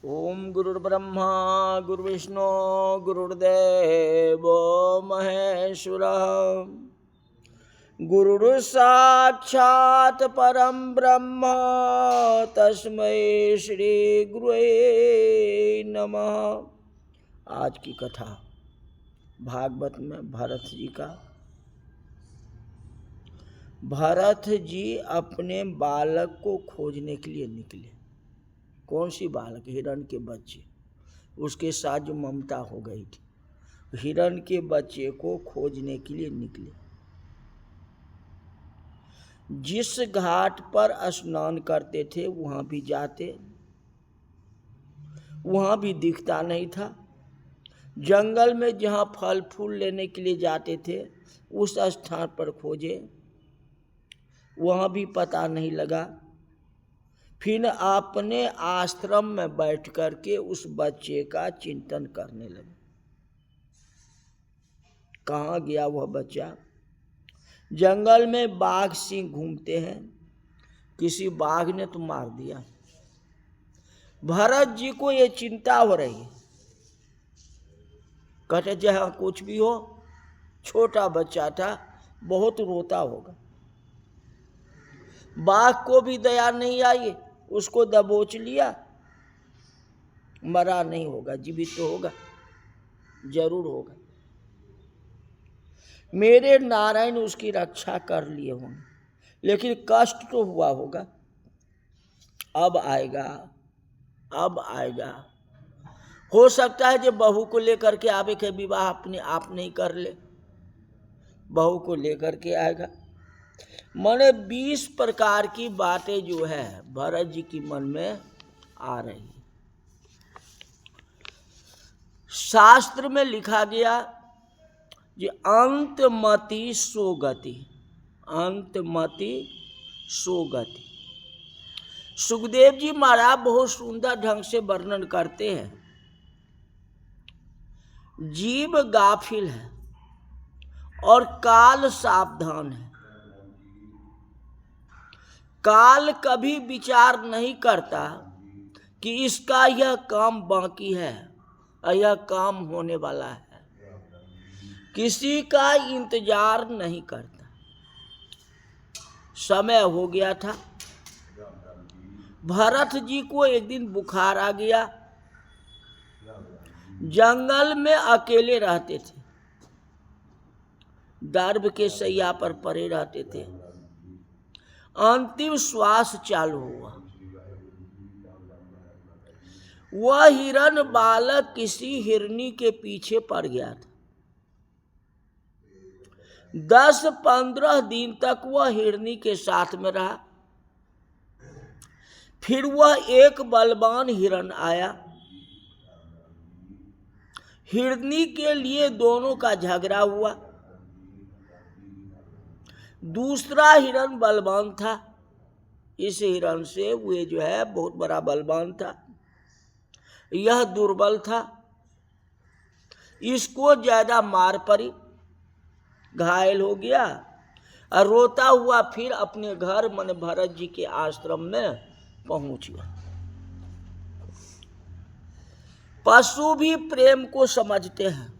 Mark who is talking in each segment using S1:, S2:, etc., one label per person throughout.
S1: ओम गुरुर्ब्रह्मा गुरुर्विष्णु गुरुर्देव महेश्वरः गुरुर्साक्षात् परम ब्रह्म तस्मै श्री गुरुवे नमः। आज की कथा भागवत में भरत जी का। भरत जी अपने बालक को खोजने के लिए निकले। कौन सी बालक? हिरण के बच्चे। उसके साथ जो ममता हो गई थी, हिरण के बच्चे को खोजने के लिए निकले। जिस घाट पर स्नान करते थे वहां भी जाते, वहां भी दिखता नहीं था। जंगल में जहां फल फूल लेने के लिए जाते थे उस स्थान पर खोजे, वहां भी पता नहीं लगा। फिर अपने आश्रम में बैठ करके उस बच्चे का चिंतन करने लगे। कहाँ गया वह बच्चा? जंगल में बाघ सिंह घूमते हैं, किसी बाघ ने तो मार दिया। भरत जी को ये चिंता हो रही है। कहते चाहे कुछ भी हो, छोटा बच्चा था, बहुत रोता होगा। बाघ को भी दया नहीं आई, उसको दबोच लिया। मरा नहीं होगा, जीवित तो होगा, जरूर होगा। मेरे नारायण उसकी रक्षा कर लिए होंगे, लेकिन कष्ट तो हुआ होगा। अब आएगा, अब आएगा। हो सकता है जो बहू को लेकर के आवे के विवाह अपने आप नहीं कर ले, बहू को लेकर के आएगा। मने 20 प्रकार की बातें जो है भरत जी की मन में आ रही। शास्त्र में लिखा गया कि अंतमति सोगति, अंतमति सोगति। सुखदेव जी महाराज बहुत सुंदर ढंग से वर्णन करते हैं। जीव गाफिल है और काल सावधान है। काल कभी विचार नहीं करता कि इसका यह काम बाकी है और यह काम होने वाला है। किसी का इंतजार नहीं करता। समय हो गया था। भरत जी को एक दिन बुखार आ गया। जंगल में अकेले रहते थे, दर्भ के शैया पर पड़े रहते थे। अंतिम श्वास चालू हुआ। वह हिरण बालक किसी हिरनी के पीछे पड़ गया था। 10-15 दिन तक वह हिरनी के साथ में रहा। फिर वह एक बलवान हिरण आया। हिरनी के लिए दोनों का झगड़ा हुआ। दूसरा हिरण बलवान था, इस हिरण से वे जो है बहुत बड़ा बलवान था, यह दुर्बल था। इसको ज्यादा मार पड़ी, घायल हो गया और रोता हुआ फिर अपने घर मन भरत जी के आश्रम में पहुंच गया। पशु भी प्रेम को समझते हैं,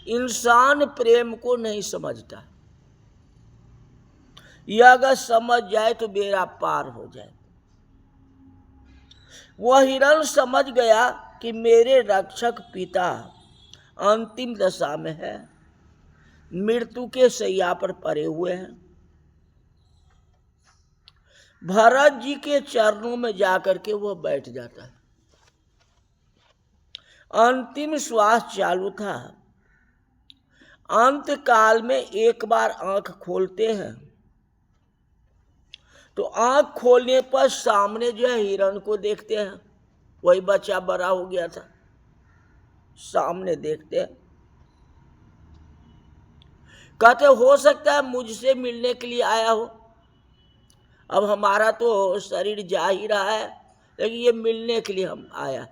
S1: इंसान प्रेम को नहीं समझता। यह अगर समझ जाए तो बेड़ा पार हो जाए। वह हिरण समझ गया कि मेरे रक्षक पिता अंतिम दशा में है, मृत्यु के शैया पर पड़े हुए हैं। भरत जी के चरणों में जाकर के वह बैठ जाता है। अंतिम श्वास चालू था। अंत काल में एक बार आंख खोलते हैं तो आंख खोलने पर सामने जो है हिरण को देखते हैं। वही बच्चा बड़ा हो गया था, सामने देखते हैं। कहते हो सकता है मुझसे मिलने के लिए आया हो। अब हमारा तो शरीर जा ही रहा है, लेकिन ये मिलने के लिए हम आया।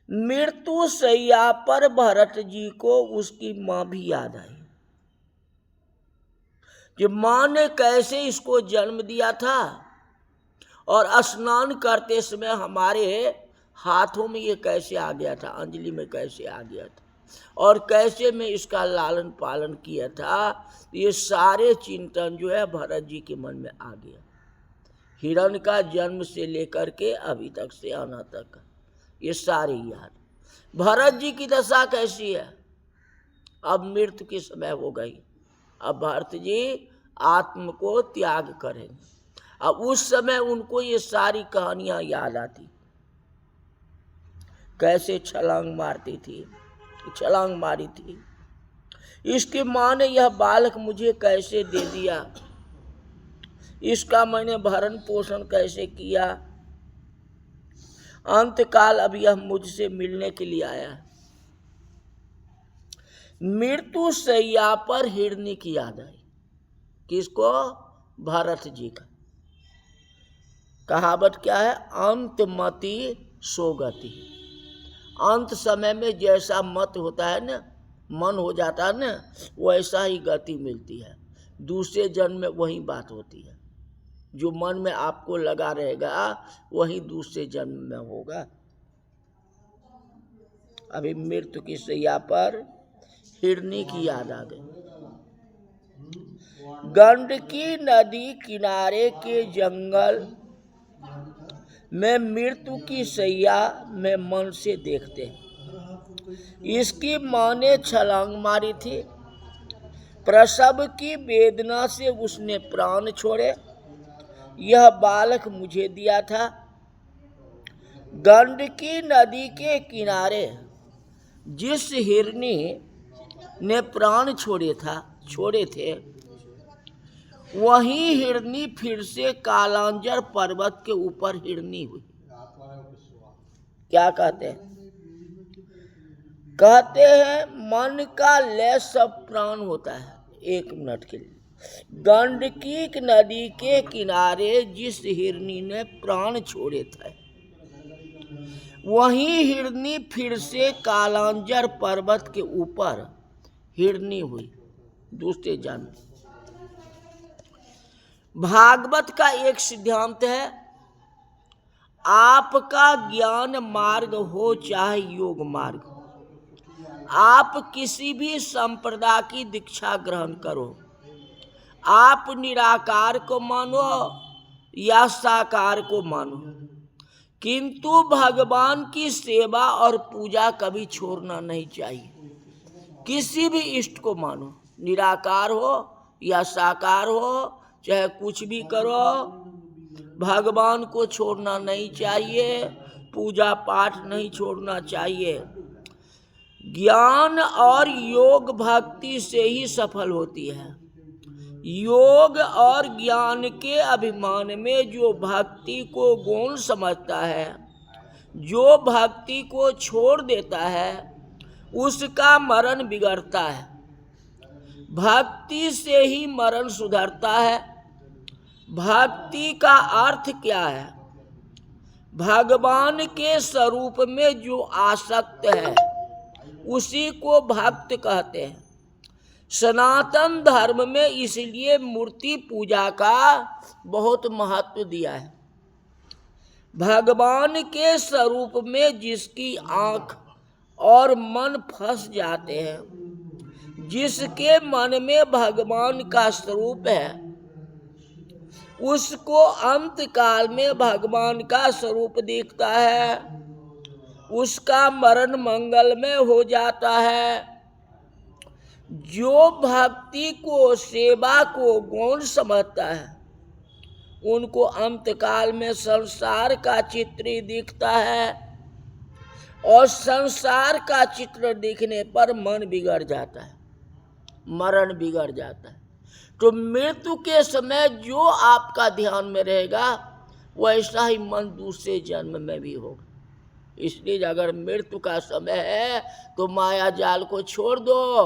S1: मृत्यु शैया पर भरत जी को उसकी मां भी याद आई कि मां ने कैसे इसको जन्म दिया था और स्नान करते समय हमारे हाथों में ये कैसे आ गया था, अंजलि में कैसे आ गया था, और कैसे मैं इसका लालन पालन किया था, ये सारे चिंतन जो है भरत जी के मन में आ गया। हिरण का जन्म से लेकर के अभी तक से आना तक ये सारे याद। भरत जी की दशा कैसी है, अब मृत्यु के समय हो गई, अब भरत जी आत्म को त्याग करेंगे। अब उस समय उनको ये सारी कहानियां याद आती, कैसे छलांग मारती थी, छलांग मारी थी, इसकी माँ ने यह बालक मुझे कैसे दे दिया, इसका मैंने भरण पोषण कैसे किया, अंतकाल अब यह मुझसे मिलने के लिए आया है। मृत्यु शैया पर हिरनी की याद आई, किसको, भरत जी का। कहावत क्या है, अंतमति सोगति, अंत समय में जैसा मत होता है ना, मन हो जाता है ना, वैसा ही गति मिलती है। दूसरे जन्म में वही बात होती है, जो मन में आपको लगा रहेगा वही दूसरे जन्म में होगा। अभी मृत्यु की शैया पर हिरनी की याद आ गई। गंडकी नदी किनारे के जंगल में मृत्यु की शैया में मन से देखते हैं। इसकी माँ ने छलांग मारी थी, प्रसव की वेदना से उसने प्राण छोड़े, यह बालक मुझे दिया था। गंडकी नदी के किनारे जिस हिरनी ने प्राण छोड़े थे, वही हिरनी फिर से कालांजर पर्वत के ऊपर हिरनी हुई। क्या कहते हैं, कहते हैं मन का लय सब प्राण होता है एक मिनट के लिए। गंडकी नदी के किनारे जिस हिरनी ने प्राण छोड़े थे, वही हिरनी फिर से कालांजर पर्वत के ऊपर हिरनी हुई दूसरे जन्म। भागवत का एक सिद्धांत है, आपका ज्ञान मार्ग हो चाहे योग मार्ग, आप किसी भी संप्रदाय की दीक्षा ग्रहण करो, आप निराकार को मानो या साकार को मानो, किंतु भगवान की सेवा और पूजा कभी छोड़ना नहीं चाहिए। किसी भी इष्ट को मानो, निराकार हो या साकार हो, चाहे कुछ भी करो, भगवान को छोड़ना नहीं चाहिए, पूजा पाठ नहीं छोड़ना चाहिए। ज्ञान और योग भक्ति से ही सफल होती है। योग और ज्ञान के अभिमान में जो भक्ति को गौण समझता है, जो भक्ति को छोड़ देता है, उसका मरण बिगड़ता है। भक्ति से ही मरण सुधरता है। भक्ति का अर्थ क्या है, भगवान के स्वरूप में जो आसक्त है उसी को भक्त कहते हैं। सनातन धर्म में इसलिए मूर्ति पूजा का बहुत महत्व दिया है। भगवान के स्वरूप में जिसकी आंख और मन फंस जाते हैं, जिसके मन में भगवान का स्वरूप है, उसको अंत काल में भगवान का स्वरूप दिखता है, उसका मरण मंगलमय हो जाता है। जो भक्ति को, सेवा को गौण समझता है, उनको अंतकाल में संसार का चित्र ही दिखता है, और संसार का चित्र दिखने पर मन बिगड़ जाता है, मरण बिगड़ जाता है। तो मृत्यु के समय जो आपका ध्यान में रहेगा, वैसा ही मन दूसरे जन्म में भी होगा। इसलिए अगर मृत्यु का समय है तो माया जाल को छोड़ दो,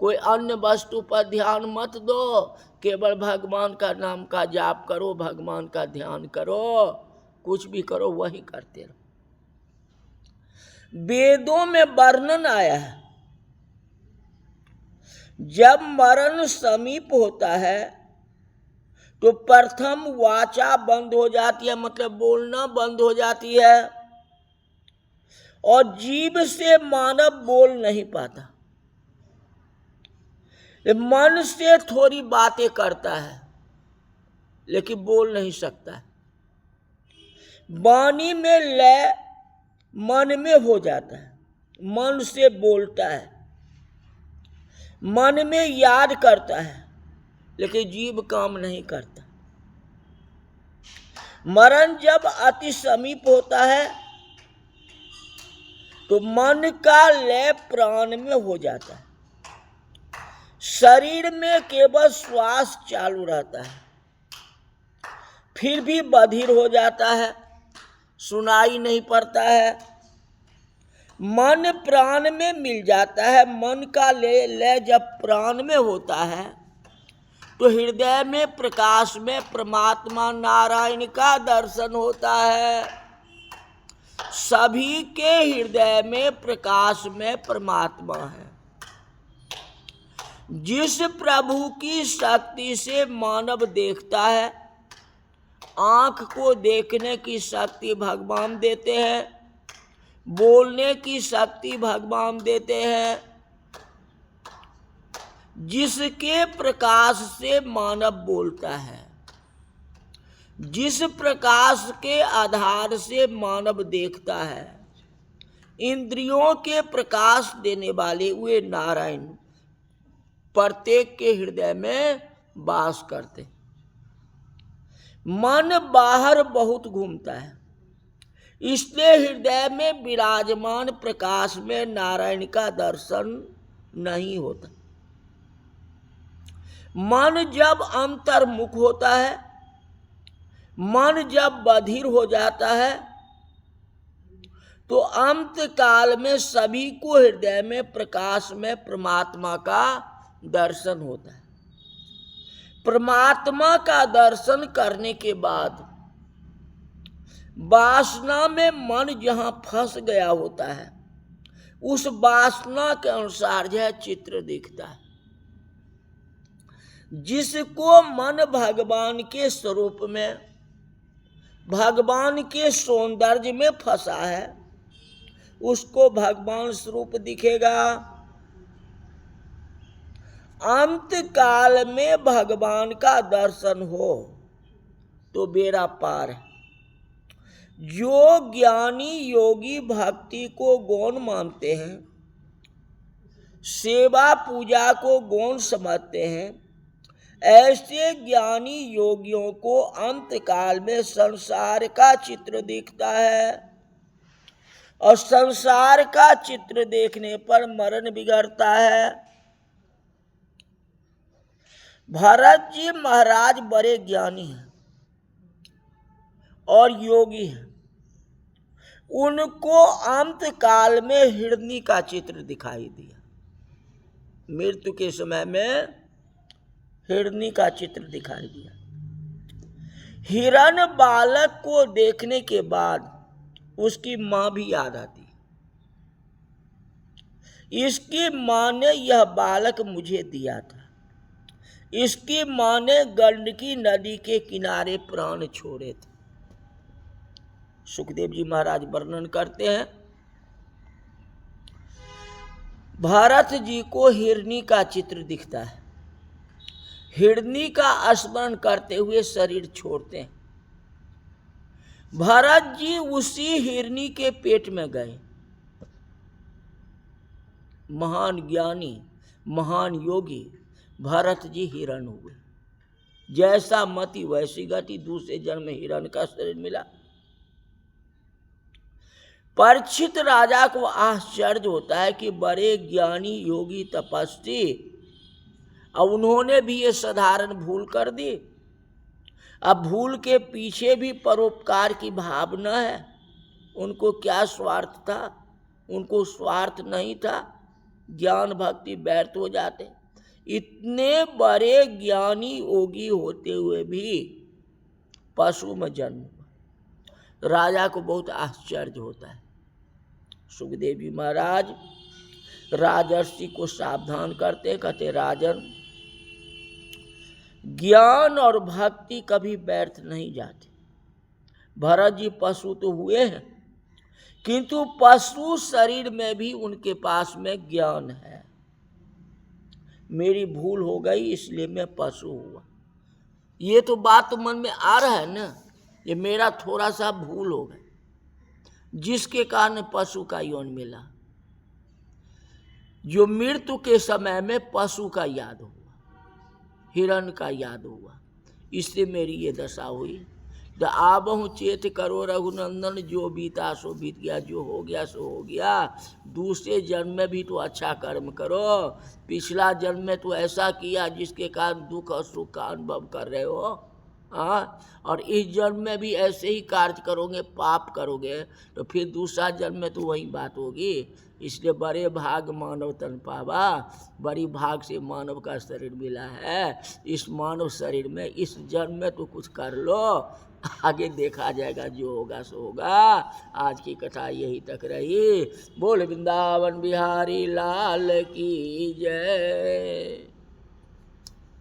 S1: कोई अन्य वस्तु पर ध्यान मत दो, केवल भगवान का नाम का जाप करो, भगवान का ध्यान करो, कुछ भी करो वही करते रहो। वेदों में वर्णन आया है, जब मरण समीप होता है तो प्रथम वाचा बंद हो जाती है, मतलब बोलना बंद हो जाती है, और जीभ से मानव बोल नहीं पाता। मन से थोड़ी बातें करता है लेकिन बोल नहीं सकता है। वाणी में लय मन में हो जाता है, मन से बोलता है, मन में याद करता है लेकिन जीभ काम नहीं करता। मरण जब अति समीप होता है तो मन का लय प्राण में हो जाता है। शरीर में केवल श्वास चालू रहता है, फिर भी बधिर हो जाता है, सुनाई नहीं पड़ता है। मन प्राण में मिल जाता है। मन का लय जब प्राण में होता है तो हृदय में प्रकाश में परमात्मा नारायण का दर्शन होता है। सभी के हृदय में प्रकाश में परमात्मा है। जिस प्रभु की शक्ति से मानव देखता है, आंख को देखने की शक्ति भगवान देते हैं, बोलने की शक्ति भगवान देते हैं। जिसके प्रकाश से मानव बोलता है, जिस प्रकाश के आधार से मानव देखता है, इंद्रियों के प्रकाश देने वाले वे नारायण प्रत्येक के हृदय में वास करते। मन बाहर बहुत घूमता है, इसलिए हृदय में विराजमान प्रकाश में नारायण का दर्शन नहीं होता। मन जब अंतर्मुख होता है, मन जब बधिर हो जाता है, तो अंत काल में सभी को हृदय में प्रकाश में परमात्मा का दर्शन होता है। परमात्मा का दर्शन करने के बाद वासना में मन जहां फंस गया होता है, उस वासना के अनुसार यह चित्र दिखता है। जिसको मन भगवान के स्वरूप में, भगवान के सौंदर्य में फंसा है, उसको भगवान स्वरूप दिखेगा। अंत काल में भगवान का दर्शन हो तो बेड़ा पार है। जो ज्ञानी योगी भक्ति को गौण मानते हैं, सेवा पूजा को गौण समझते हैं, ऐसे ज्ञानी योगियों को अंत काल में संसार का चित्र दिखता है, और संसार का चित्र देखने पर मरण बिगड़ता है। भरत जी महाराज बड़े ज्ञानी हैं और योगी हैं। उनको अंत काल में हिरनी का चित्र दिखाई दिया। मृत्यु के समय में हिरनी का चित्र दिखाई दिया। हिरण बालक को देखने के बाद उसकी मां भी याद आती। इसकी मां ने यह बालक मुझे दिया था। इसकी मां ने गंडकी नदी के किनारे प्राण छोड़े थे। सुखदेव जी महाराज वर्णन करते हैं, भरत जी को हिरनी का चित्र दिखता है। हिरनी का स्मरण करते हुए शरीर छोड़ते हैं। भरत जी उसी हिरनी के पेट में गए। महान ज्ञानी, महान योगी भरत जी हिरण हुए। जैसा मति वैसी गति, दूसरे जन्म में हिरण का शरीर मिला। परीक्षित राजा को आश्चर्य होता है कि बड़े ज्ञानी योगी तपस्वी, अब उन्होंने भी ये साधारण भूल कर दी। अब भूल के पीछे भी परोपकार की भावना है। उनको क्या स्वार्थ था? उनको स्वार्थ नहीं था। ज्ञान भक्ति व्यर्थ हो जाते। इतने बड़े ज्ञानी योगी होते हुए भी पशु में जन्म हुआ। राजा को बहुत आश्चर्य होता है। सुखदेव जी महाराज राजर्षि को सावधान करते, कहते राजन, ज्ञान और भक्ति कभी व्यर्थ नहीं जाते। भरत जी पशु तो हुए हैं, किंतु पशु शरीर में भी उनके पास में ज्ञान है। मेरी भूल हो गई इसलिए मैं पशु हुआ, ये तो बात तो मन में आ रहा है ना। ये मेरा थोड़ा सा भूल हो गया, जिसके कारण पशु का यौन मिला। जो मृत्यु के समय में पशु का याद हुआ, हिरण का याद हुआ, इससे मेरी ये दशा हुई। तो आबहु चेत करो रघुनंदन, जो बीता सो बीत गया, जो हो गया सो हो गया। दूसरे जन्म में भी तो अच्छा कर्म करो। पिछला जन्म में तो ऐसा किया जिसके कारण दुख और सुख का अनुभव कर रहे हो, हाँ, और इस जन्म में भी ऐसे ही कार्य करोगे, पाप करोगे, तो फिर दूसरा जन्म में तो वही बात होगी। इसलिए बड़े भाग मानव तन पावा, बड़ी भाग से मानव का शरीर मिला है। इस मानव शरीर में इस जन्म में तो कुछ कर लो, आगे देखा जाएगा, जो होगा सो होगा। आज की कथा यही तक रही। बोल वृंदावन बिहारी लाल की जय।